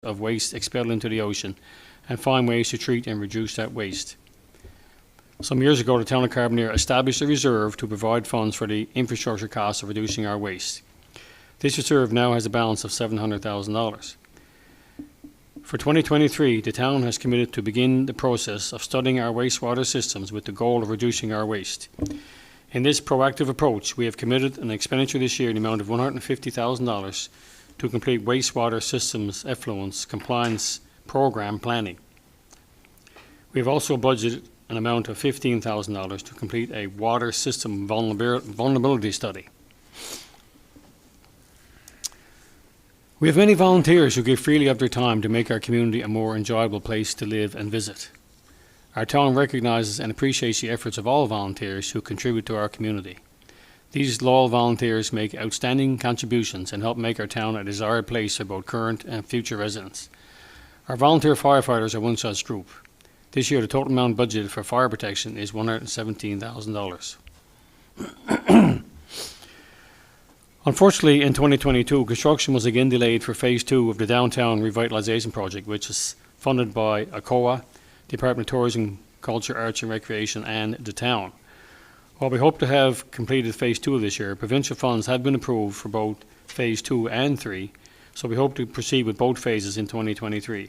of waste expelled into the ocean and find ways to treat and reduce that waste. Some years ago, the town of Carbonear established a reserve to provide funds for the infrastructure costs of reducing our waste. This reserve now has a balance of $700,000. For 2023, the town has committed to begin the process of studying our wastewater systems with the goal of reducing our waste. In this proactive approach, we have committed an expenditure this year in the amount of $150,000 to complete wastewater systems effluence compliance program planning. We have also budgeted an amount of $15,000 to complete a water system vulnerability study. We have many volunteers who give freely of their time to make our community a more enjoyable place to live and visit. Our town recognizes and appreciates the efforts of all volunteers who contribute to our community. These loyal volunteers make outstanding contributions and help make our town a desired place for both current and future residents. Our volunteer firefighters are one such group. This year, the total amount budgeted for fire protection is $117,000. Unfortunately, in 2022, construction was again delayed for Phase 2 of the Downtown Revitalization Project, which is funded by ACOA, Department of Tourism, Culture, Arts and Recreation, and the town. While we hope to have completed Phase 2 this year, provincial funds have been approved for both Phase 2 and 3, so we hope to proceed with both phases in 2023.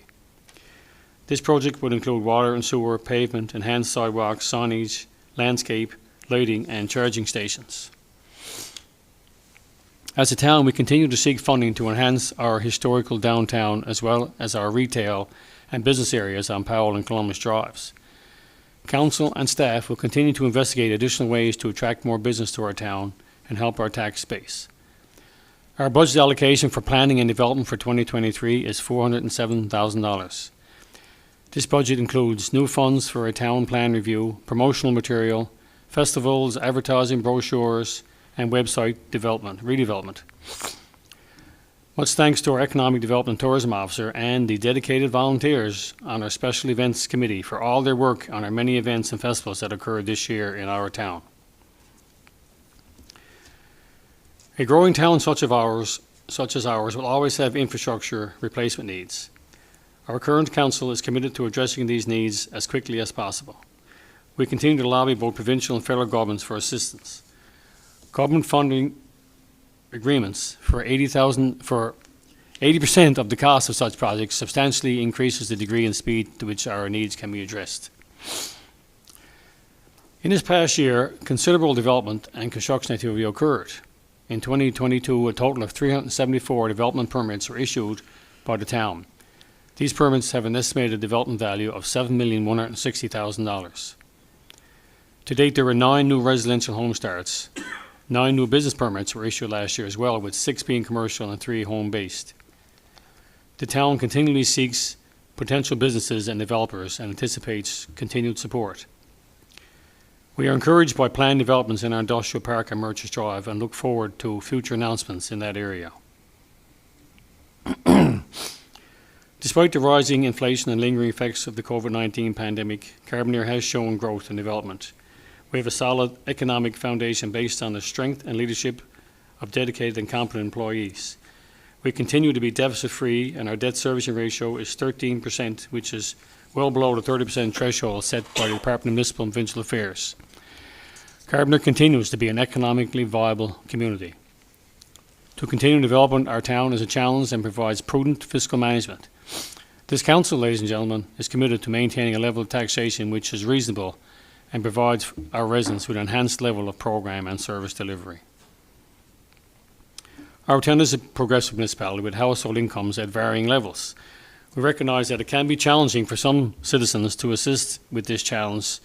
This project would include water and sewer, pavement, enhanced sidewalks, signage, landscape, lighting, and charging stations. As a town, we continue to seek funding to enhance our historical downtown as well as our retail and business areas on Powell and Columbus Drives. Council and staff will continue to investigate additional ways to attract more business to our town and help our tax base. Our budget allocation for planning and development for 2023 is $407,000. This budget includes new funds for a town plan review, promotional material, festivals, advertising, brochures, and website redevelopment. Much thanks to our Economic Development and Tourism Officer and the dedicated volunteers on our Special Events Committee for all their work on our many events and festivals that occurred this year in our town. A growing town such as ours will always have infrastructure replacement needs. Our current council is committed to addressing these needs as quickly as possible. We continue to lobby both provincial and federal governments for assistance. Government funding agreements for 80% of the cost of such projects substantially increases the degree and speed to which our needs can be addressed. In this past year, considerable development and construction activity occurred. In 2022, a total of 374 development permits were issued by the town. These permits have an estimated development value of $7,160,000. To date, there were 9 new residential home starts. 9 new business permits were issued last year as well, with 6 being commercial and 3 home-based. The town continually seeks potential businesses and developers and anticipates continued support. We are encouraged by planned developments in our industrial park and Merchants Drive and look forward to future announcements in that area. Despite the rising inflation and lingering effects of the COVID-19 pandemic, Carbonear has shown growth and development. We have a solid economic foundation based on the strength and leadership of dedicated and competent employees. We continue to be deficit-free, and our debt servicing ratio is 13%, which is well below the 30% threshold set by the Department of Municipal and Provincial Affairs. Carbonear continues to be an economically viable community. To continue developing our town is a challenge and provides prudent fiscal management. This council, ladies and gentlemen, is committed to maintaining a level of taxation which is reasonable and provides our residents with an enhanced level of program and service delivery. Our town is a progressive municipality with household incomes at varying levels. We recognize that it can be challenging for some citizens to assist with this challenge,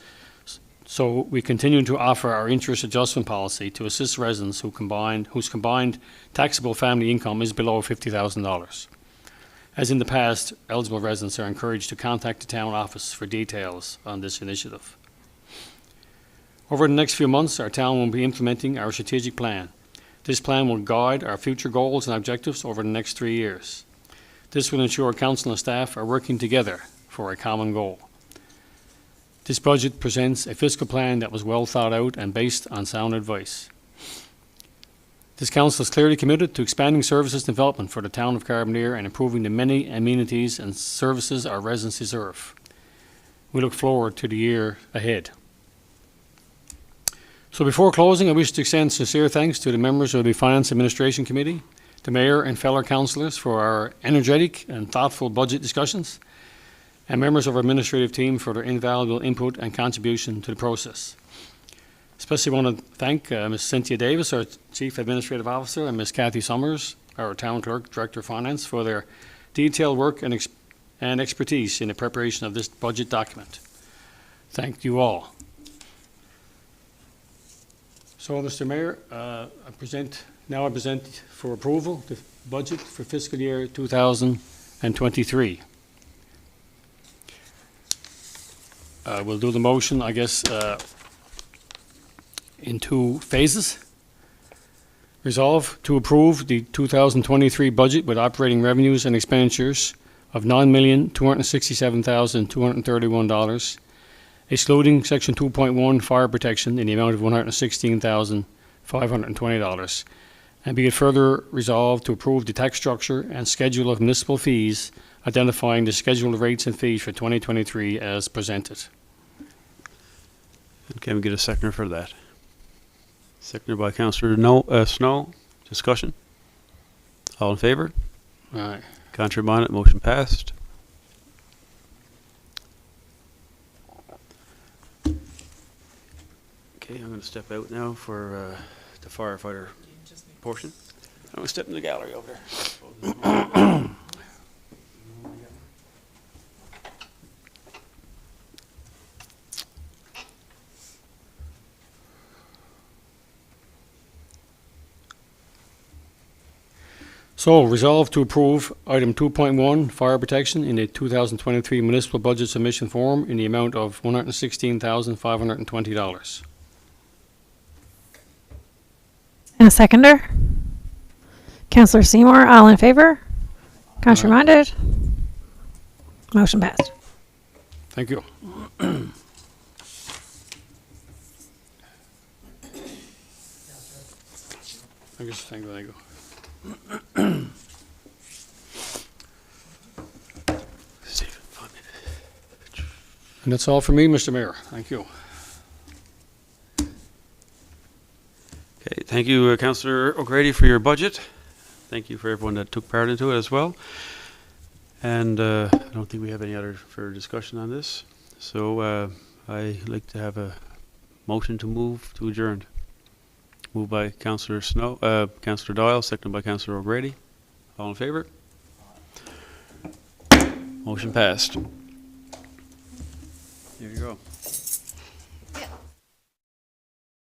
so we continue to offer our interest adjustment policy to assist residents whose combined taxable family income is below $50,000. As in the past, eligible residents are encouraged to contact the town office for details on this initiative. Over the next few months, our town will be implementing our strategic plan. This plan will guide our future goals and objectives over the next 3 years. This will ensure council and staff are working together for a common goal. This budget presents a fiscal plan that was well thought out and based on sound advice. This council is clearly committed to expanding services and development for the town of Carbonear and improving the many amenities and services our residents deserve. We look forward to the year ahead. So before closing, I wish to extend sincere thanks to the members of the Finance Administration Committee, the Mayor and fellow councillors for our energetic and thoughtful budget discussions, and members of our administrative team for their invaluable input and contribution to the process. Especially want to thank Ms. Cynthia Davis, our Chief Administrative Officer, and Ms. Kathy Summers, our Town Clerk, Director of Finance, for their detailed work and expertise in the preparation of this budget document. Thank you all. So, Mr. Mayor, I present for approval the budget for fiscal year 2023. We'll do the motion, I guess, in two phases. Resolve to approve the 2023 budget with operating revenues and expenditures of $9,267,231, excluding Section 2.1 fire protection in the amount of $116,520. And be it further resolved to approve the tax structure and schedule of municipal fees, identifying the scheduled rates and fees for 2023 as presented. And can we get a seconder for that? Seconded by Councillor Snow. Discussion? All in favour? Aye. Contrary minded, motion passed. Okay, I'm going to step out now for the firefighter portion. I'm going to step in the gallery over there. So, resolve to approve item 2.1, fire protection, in the 2023 municipal budget submission form in the amount of $116,520. And a seconder? Councillor Seymour, all in favour? Contrary minded? Motion passed. Thank you. Thank you. And that's all for me, Mr. Mayor. Thank you. Okay, thank you, Councillor O'Grady, for your budget. Thank you for everyone that took part into it as well. And I don't think we have any other further discussion on this. So I'd like to have a motion to move to adjourn. Moved by Councillor Councillor Doyle, seconded by Councillor O'Grady. All in favour? Motion passed. Here you go.